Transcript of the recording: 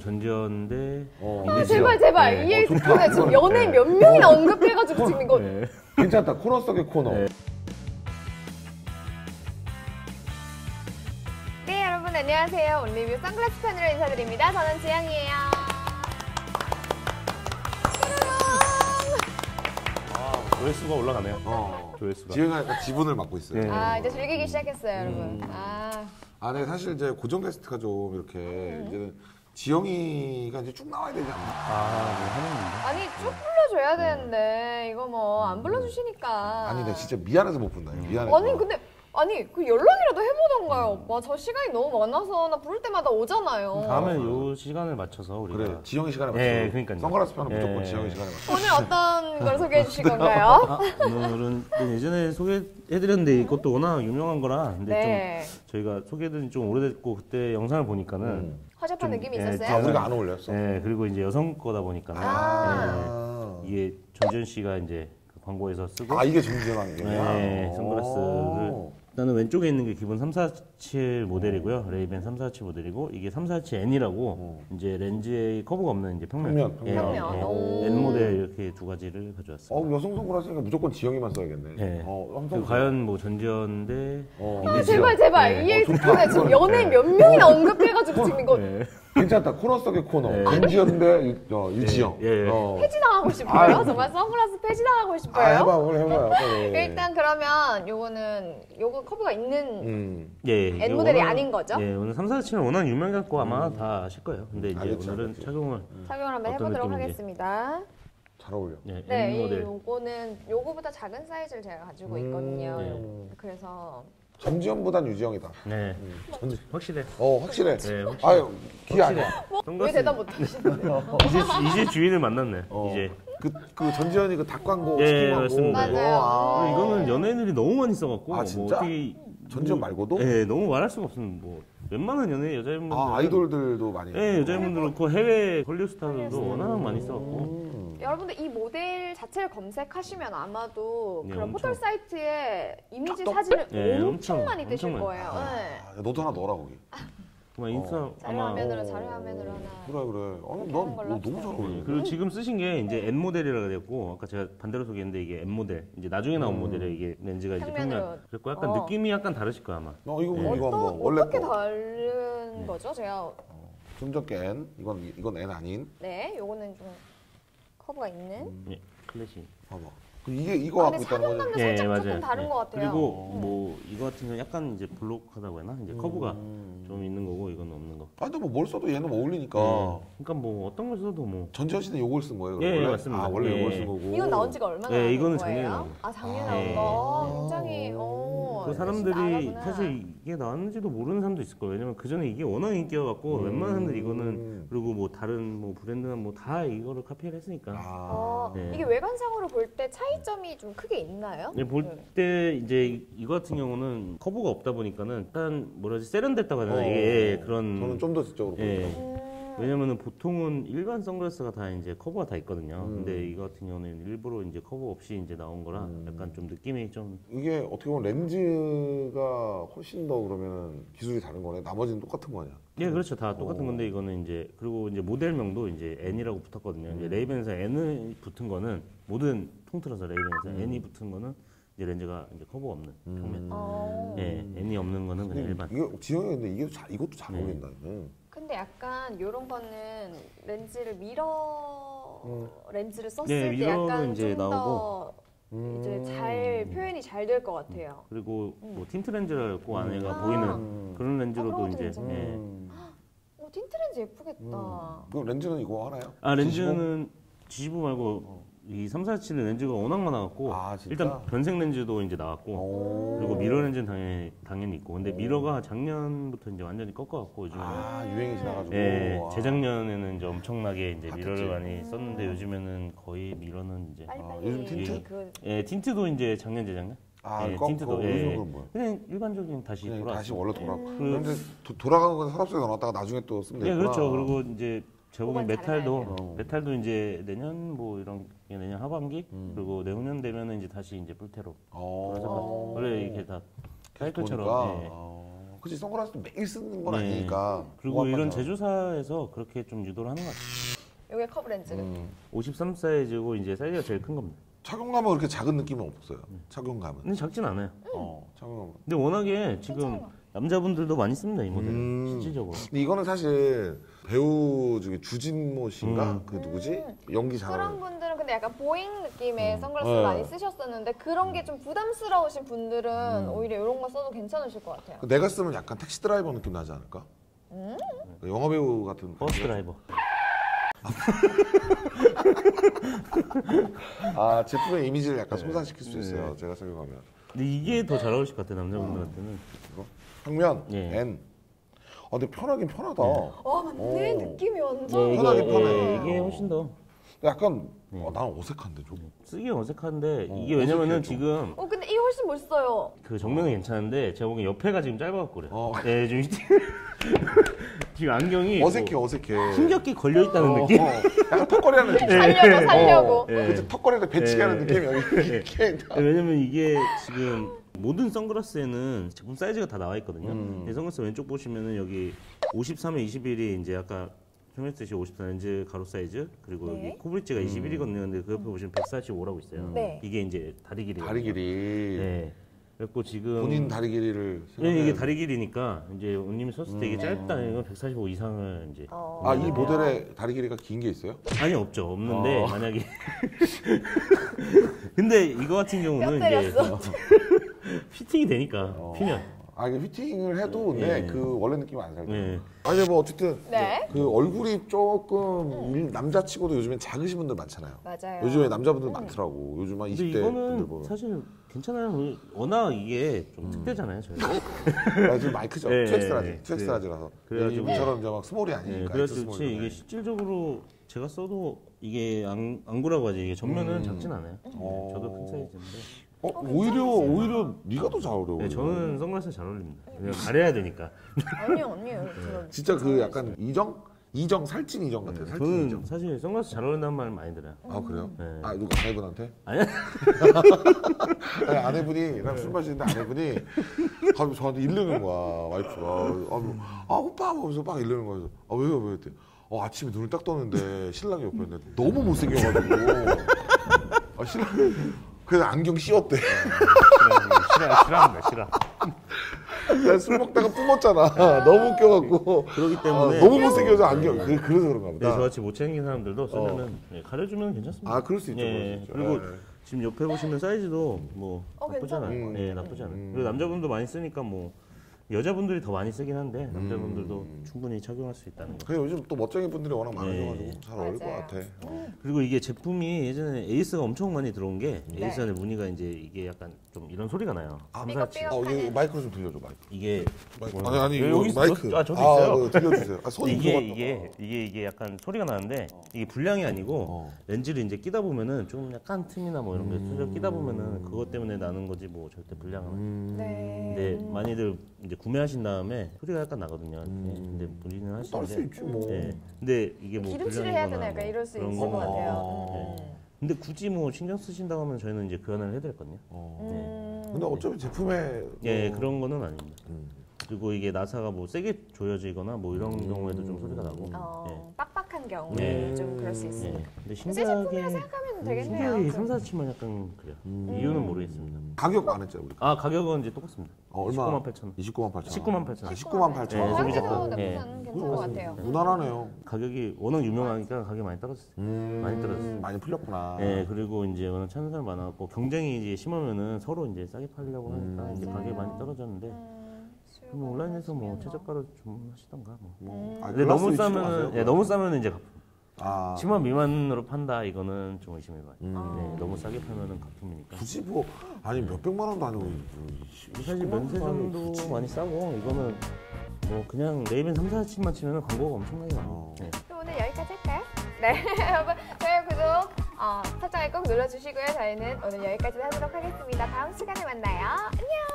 전지현인데 제발 네. 이해 좋다. 지금 연예인 몇 명이나 언급해가지고 지금 이거 네. 괜찮다. 코너 속의 코너. 네. 네, 여러분 안녕하세요. 온리뷰 선글라스 팬으로 인사드립니다. 저는 지영이에요. 조회수가 올라가네요. 조회수가. 지영이가 약간 지분을 맡고 있어요. 네. 아, 이제 즐기기 시작했어요, 여러분. 네, 사실 이제 고정 게스트가 좀 이렇게 이제는 지영이가 이제 쭉 나와야 되지 않나? 하는 아니, 쭉 불러줘야 되는데 이거 뭐 안 불러주시니까. 아니, 내가 진짜 미안해서 못 부른다. 미안해. 아니, 근데 그 연락이라도 해보던가요, 오빠. 저 시간이 너무 많아서 나 부를 때마다 오잖아요. 다음에 요 시간을 맞춰서 우리가. 그래, 지영이 시간에 맞춰. 네, 그러니까요. 선글라스 편은 무조건 네. 지영이 시간에 맞춰. 오늘 어떤 걸 소개해 주실 건가요? 오늘은 예전에 소개해드렸는데 이것도 워낙 유명한 거라. 근데 네. 좀 저희가 소개해드린 지 좀 오래됐고 그때 영상을 보니까는. 허접한 느낌이 예, 있었어요? 우리가 안 어울렸어. 네, 그리고 이제 여성 거다 보니까. 이게 전지현 씨가 이제 그 광고에서 쓰고. 이게 정지현 안경이야? 네, 선글라스를. 일단은 왼쪽에 있는 게 기본 347 모델이고요. 레이벤 347 모델이고 이게 347N이라고 이제 렌즈에 커브가 없는 이제 평면. 평면. N 모델 이렇게 두 가지를 가져왔습니다. 여성 선글라스니까 무조건 지영이만 써야겠네. 네. 한번 과연 뭐 전지현인데 제발 이해 좋다. 지금 연예인 몇 명이나 언급해가지고 지금 이거 괜찮다. 코너 속의 코너. 정지현 대 유지영. 폐지당하고 싶어요? 정말 선글라스 폐지당하고 싶어요? 해봐요. 일단 그러면 요거 커브가 있는 N 모델이 아닌 거죠? 예, 오늘 347은 워낙 유명해갖고 아마 다 아실 거예요. 근데 이제 오늘은 착용을 한번 해보도록 하겠습니다. 잘 어울려. 네, 네, N 모델. 요거는 요거보다 작은 사이즈를 제가 가지고 있거든요. 그래서 정지현보단 유지영이다. 네, 확실해. 확실해. 네, 확실해. 아유, 기 아니야. 왜 대답 못하시는데요? 이제 주인을 만났네. 이제. 그 전지현이 그 닭 광고 예, 치킨 광고. 맞습니다. 맞아요. 이거는 연예인들이 너무 많이 써갖고. 진짜? 전지현 말고도? 네, 너무 말할 수가 없으면 뭐 웬만한 연예인 여자분들. 아이돌들도 많이. 네, 여자분들 그렇고 해외 헐리우드 스타들도 워낙 많이 써갖고. 여러분들 이 모델 자체를 검색하시면 아마도 네, 그런 엄청. 포털 사이트에 이미지 사진을 엄청 많이 뜨실 엄청 거예요. 네. 너도 하나 넣어라 거기. 정말 인스타 자료화면으로 하나. 그래. 넌 너무 잘 어울려. 그리고 지금 쓰신 게 이제 N 모델이라고 그랬고 아까 제가 반대로 소개했는데 이게 M 모델 이제 나중에 나온 모델에 이게 렌즈가 이제 평면으로. 평면 그랬고 약간 느낌이 약간 다르실 거야 아마. 이거 한번 원래 어떻게 거. 다른 거죠? 제가 좀전게 N. 이건 N 아닌. 네, 요거는 좀 커브가 있는. 예, 클래식. 봐봐. 이거 갖고 근데 있다는 거는. 착용감도 살짝 조금 다른 것 같아요. 그리고 뭐 이거 같은 경우 약간 이제 블록하다고 해나 이제 커브가 좀 있는 거고 이건 없는 거. 근데 뭐 뭘 써도 얘는 어울리니까. 그러니까 뭐 어떤 걸 써도 뭐. 전지현 씨는 요걸 쓴 거예요? 예, 원래? 맞습니다. 원래 예. 요걸 쓴 거고. 이건 나온 지가 얼마나 된 이거는 거예요? 작년에 나온 거. 작년에 나온 거. 굉장히 그 사람들이 알아보나. 사실 이게 나왔는지도 모르는 사람도 있을 거예요. 왜냐면 그 전에 이게 워낙 인기여갖고 웬만한 사람들이 이거는 그리고 뭐 다른 뭐 브랜드나 뭐 다 이거를 카피를 했으니까. 네. 이게 외관상으로 볼 때 차이점이 좀 크게 있나요? 네, 볼 때 이제 이거 같은 경우는 커브가 없다 보니까는 일단 뭐라지 세련됐다고 해야 되나 이게 그런. 저는 좀 더 지적으로 보니까. 왜냐면은 보통은 일반 선글라스가 다 이제 커버가 다 있거든요. 근데 이거 같은 경우는 일부러 이제 커버 없이 이제 나온 거라 약간 좀 느낌이 좀. 이게 어떻게 보면 렌즈가 훨씬 더 그러면 기술이 다른 거네. 나머지는 똑같은 거 아니야? 예, 그렇죠. 다 똑같은 건데 이거는 이제 그리고 이제 모델명도 이제 N이라고 붙었거든요. 이제 레이벤에서 N이 붙은 거는 모든 통틀어서 레이벤에서 N이 붙은 거는 이제 렌즈가 이제 커버 없는 평면. 예, N이 없는 거는 그냥 일반. 이게 지영이 근데 이것도 잘 어울린다. 근데 약간 이런 거는 렌즈를 렌즈를 썼을 네, 때 미러는 약간 이제 좀 더 이제 잘 표현이 잘 될 것 같아요. 그리고 뭐 틴트 렌즈라고 안에가 보이는 그런 렌즈로도 그런 이제. 것도 예. 틴트 렌즈 예쁘겠다. 그 렌즈는 이거 하나요? 렌즈는 G15 말고 이 347은 렌즈가 워낙 많아갖고 진짜? 일단 변색 렌즈도 이제 나왔고 그리고 미러 렌즈는 당연히 있고 근데 미러가 작년부터 이제 완전히 꺾어갖고 요즘에 유행이 지나가지고. 예, 재작년에는 이제 엄청나게 이제 미러를 많이 썼는데 요즘에는 거의 미러는 이제 빨리빨리 요즘 틴트? 예, 틴트도 이제 작년 재작년 예, 틴트도 요즘은 뭐야? 그냥 일반적인 다시 그냥 돌아 다시 원래 돌아가고. 근데 돌아가는 건 서랍 속에 넣어놨다가 나중에 또 쓰면 예, 되구나. 그렇죠. 그리고 이제 제목은 그건 메탈도 이제 내년 뭐 이런 게 내년 하반기 그리고 내후년 되면은 이제 다시 이제 뿔테로. 원래 이게 다 사이클처럼. 예. 그치, 선글라스도 매일 쓰는 건 네. 아니니까. 그리고 이런 고맙다. 제조사에서 그렇게 좀 유도를 하는 것 같아요. 이게 컵 렌즈. 53 사이즈고 이제 사이즈가 제일 큰 겁니다. 착용감은 그렇게 작은 느낌은 없어요. 착용감은. 근데 작진 않아요. 착용감은. 근데 워낙에 지금 남자분들도 많이 씁니다 이 모델은 실질적으로. 근데 이거는 사실 배우 중에 주진모 씨인가? 그 누구지? 연기 그런 잘하는. 분들은 근데 약간 보잉 느낌의 선글라스를 네. 많이 쓰셨었는데 그런 게 좀 부담스러우신 분들은 오히려 이런 거 써도 괜찮으실 것 같아요. 내가 쓰면 약간 택시 드라이버 느낌 나지 않을까? 영화 배우 같은. 버스 드라이버. 아, 제품의 이미지를 약간 손상시킬 수 있어요. 제가 착용하면. 근데 이게 더 잘 어울릴 것 같아요 남자분들한테는. 이거? 평면 예. N. 근데 편하긴 편하다. 와 맞네 느낌이 완전. 예, 편하게 편해. 이게 훨씬 더 약간 난 어색한데 좀. 쓰기 어색한데 이게 왜냐면은 어색해, 좀. 지금 근데 이게 훨씬 멋있어요. 그 정면은 괜찮은데 제가 보기엔 옆에가 지금 짧아갖고 그래요. 어. 예, 좀 지금 안경이 어색해 뭐 어색해. 힘겹게 걸려 있다는 느낌. 약간 턱걸이하는 느낌. 살려고. 예. 그치, 턱걸이를 배치게 하는 예. 느낌이 여기 이렇게. 왜냐면 이게 지금 모든 선글라스에는 제품 사이즈가 다 나와 있거든요. 이 선글라스 왼쪽 보시면은 여기 53에 21이 이제 아까 표현했듯이 54 렌즈 가로 사이즈 그리고 네. 여기 코브리지가 21이거든요. 근데 그 옆에 보시면 145라고 있어요. 네. 이게 이제 다리 길이. 다리 길이. 네. 그래서 지금 본인 다리 길이를. 예, 이게 다리 길이니까 이제 언님이 썼을 때 이게 짧다는 건 145 이상을 이제 아, 이 모델의 다리 길이가 긴 게 있어요? 아니 없죠 없는데 만약에 근데 이거 같은 경우는 뼈 이제 때렸어. 피팅이 되니까 피면 아, 이게 피팅을 해도 근데 예. 그 원래 느낌이 안 살죠. 예. 아니 뭐 어쨌든 네. 그 얼굴이 조금 남자치고도 요즘엔 작으신 분들 많잖아요. 맞아요. 요즘에 남자분들 많더라고. 요즘 한 근데 20대 분들 이거는 보면. 사실 괜찮아요. 워낙 이게 좀 특대잖아요, 저희. 아, 지금 마이크죠. 예, 트랙스라지. 예, 트랙스라지라서. 그래가지고- 이분처럼 이제 막 스몰이 아니니까. 예, 그래서 엑스 좋지. 스몰이. 이게 실질적으로 제가 써도 이게 안구라고 하지. 이게 전면은 작진 않아요. 저도 큰 사이즈인데. 오히려 네가 더 잘 어울려. 네, 저는 선글라스 잘 어울립니다. 그냥 가려야 되니까. 아니요. 진짜 그 약간 이정 살찐 이정 같아요. 살찐 저는 이정. 사실 선글라스 잘 어울린다는 말 많이 들어요. 아, 그래요? 네. 아, 누가 아내분한테? 아니야? 아니, 아내분이 술 마시는데 아내분이 갑자기 저한테 이르는 거야, 와이프가. 아, 오빠 하면서 막 이르는 거야. 아, 왜요? 왜? 이랬대. 아침에 눈을 딱 떴는데 신랑이 옆에 있는데 너무 못생겨가지고. 아, 신랑이 그래서 안경 씌웠대. 싫어. 난 술 먹다가 뿜었잖아. 너무 웃겨갖고. 그러기 때문에 너무 못생겨서 안경. 그래서 그런가 네, 보다. 저같이 못 챙긴 사람들도 쓰면은 예, 가려주면 괜찮습니다. 아, 그럴 수 있죠. 예, 그럴 수 있죠. 그리고 예. 지금 옆에 보시면 사이즈도 뭐 나쁘지 않아요. 괜찮아요. 예, 나쁘지 않아요. 그리고 남자분도 많이 쓰니까 뭐 여자분들이 더 많이 쓰긴 한데 남자분들도 충분히 착용할 수 있다는 거. 그래, 요즘 또 멋쟁이 분들이 워낙 많아져가지고 네. 잘 어울릴 것 맞아요. 같아. 그리고 이게 제품이 예전에 에이스가 엄청 많이 들어온 게 네. 에이스 안에 무늬가 이제 이게 약간 좀 이런 소리가 나요. 삼사치. 삐걱삐걱. 이게 마이크로 좀 들려줘, 마이크. 이게 아니, 여기 이거 있어? 마이크. 아, 저도 있어요. 그거 들려주세요. 아, 손이 이게 약간 소리가 나는데 이게 불량이 아니고 렌즈를 이제 끼다 보면은 좀 약간 틈이나 뭐 이런 게 슬쩍 끼다 보면은 그것 때문에 나는 거지 뭐 절대 불량은 아니에요. 네. 근데 많이들 이제 구매하신 다음에 소리가 약간 나거든요. 예, 근데 문의는 딸 수 하시는데. 있지 뭐. 예. 근데 이게 뭐 기름칠을 해야 불량이거나 되나 약간 뭐 이럴 수 그런 있을 것 거. 같아요. 근데 굳이 뭐 신경 쓰신다고 하면 저희는 이제 교환을 해드렸거든요. 근데 어차피 제품에 예, 그런 거는 아닙니다. 그리고 이게 나사가 뭐 세게 조여지거나 뭐 이런 경우에도 좀 소리가 나고. 빡빡한 경우에 네. 좀 그럴 수 예. 있어요. 근데 새 제품이라 신기하게 생각하면 되겠네요. 신기하게 3, 4치만 약간 그래요. 이유는 모르겠습니다. 가격 안 했죠, 우리. 아 가격은 이제 똑같습니다. 얼마? 19만 8천 원. 29만 8천. 19만 8천 원. 19만 8천. 네, 소비자 가격도 거. 나쁘지 예. 않은 괜찮은 것 같아요. 무난하네요. 가격이 워낙 유명하니까 가격이 많이 떨어졌어요. 많이 떨어졌어요. 많이 풀렸구나. 예, 그리고 이제 워낙 찾는 사람 많았고 경쟁이 이제 심하면은 서로 이제 싸게 팔려고 하니까 이제 가격이 많이 떨어졌는데 뭐 온라인에서 뭐 최저가로 주문하시던가 뭐. 아, 근데 글라스 너무 위치로 싸면 가세요? 예, 너무 싸면 이제 아, 10만 미만으로 판다 이거는 좀 의심해봐요. 네, 너무 싸게 팔면은 가품이니까. 굳이 뭐 아니 몇 백만 원도 아니고 사실 면세점도 많이 싸고 이거는 뭐 그냥 레이벤 3, 4치만 치면은 광고가 엄청나게 많아요. 네. 그럼 오늘 여기까지 할까요? 네, 여러분 저희 구독, 설정을 꼭 눌러주시고요. 저희는 오늘 여기까지 하도록 하겠습니다. 다음 시간에 만나요. 안녕.